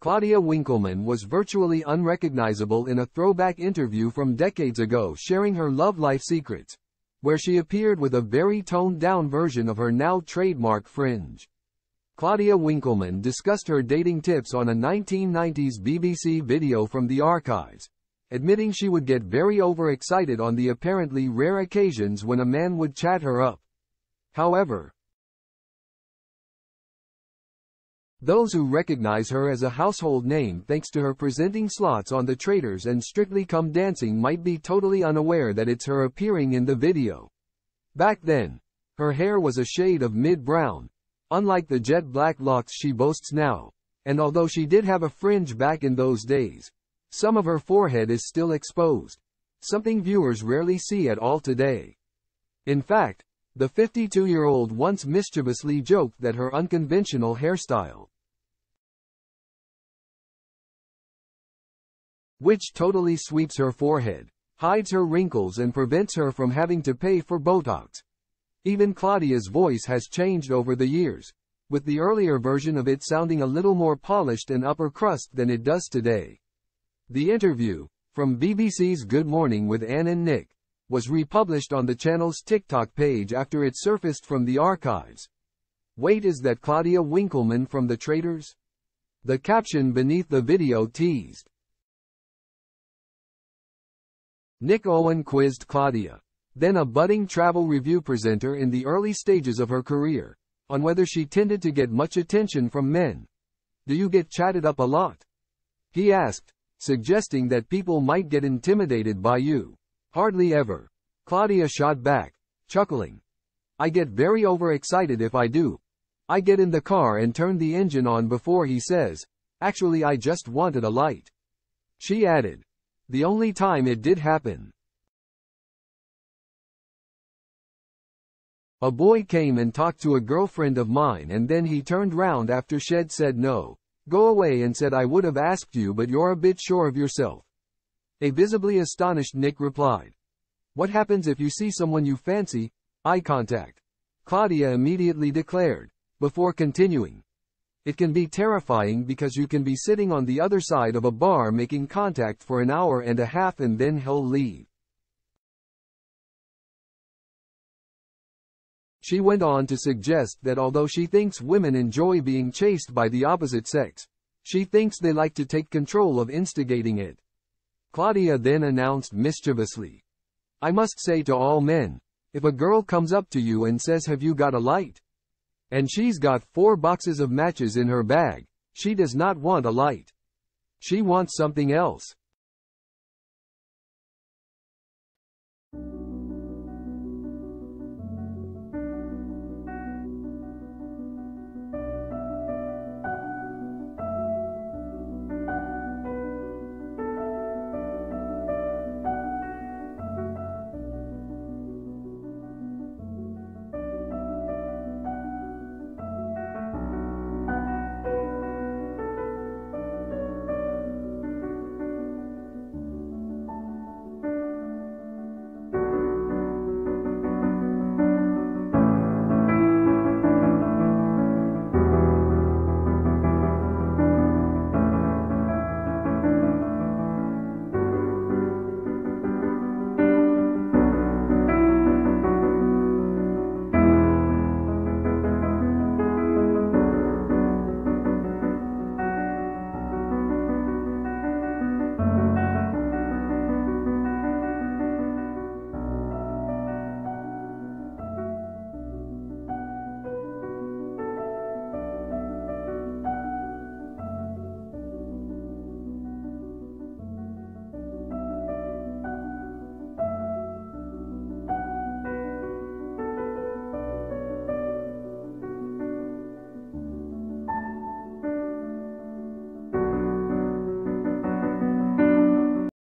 Claudia Winkleman was virtually unrecognizable in a throwback interview from decades ago, sharing her love life secrets, where she appeared with a very toned-down version of her now trademark fringe. Claudia Winkleman discussed her dating tips on a 1990s BBC video from the archives, admitting she would get very overexcited on the apparently rare occasions when a man would chat her up. However, those who recognize her as a household name thanks to her presenting slots on the Traitors and Strictly Come Dancing might be totally unaware that it's her appearing in the video. Back then, her hair was a shade of mid-brown, unlike the jet black locks she boasts now, and although she did have a fringe back in those days, some of her forehead is still exposed, something viewers rarely see at all today. In fact, the 52-year-old once mischievously joked that her unconventional hairstyle, which totally sweeps her forehead, hides her wrinkles and prevents her from having to pay for Botox. Even Claudia's voice has changed over the years, with the earlier version of it sounding a little more polished and upper crust than it does today. The interview, from BBC's Good Morning with Anne and Nick, was republished on the channel's TikTok page after it surfaced from the archives. Wait, is that Claudia Winkleman from the Traitors? The caption beneath the video teased. Nick Owen quizzed Claudia, then a budding travel review presenter in the early stages of her career, on whether she tended to get much attention from men. Do you get chatted up a lot? He asked, suggesting that people might get intimidated by you. Hardly ever. Claudia shot back, chuckling. I get very overexcited if I do. I get in the car and turn the engine on before he says, actually I just wanted a light. She added, the only time it did happen. A boy came and talked to a girlfriend of mine and then he turned round after she'd said no, go away, and said I would have asked you but you're a bit sure of yourself. A visibly astonished Nick replied, what happens if you see someone you fancy? Eye contact. Claudia immediately declared, before continuing, it can be terrifying because you can be sitting on the other side of a bar making contact for an hour and a half and then he'll leave. She went on to suggest that although she thinks women enjoy being chased by the opposite sex, she thinks they like to take control of instigating it. Claudia then announced mischievously, I must say to all men, if a girl comes up to you and says have you got a light? And she's got 4 boxes of matches in her bag, she does not want a light. She wants something else.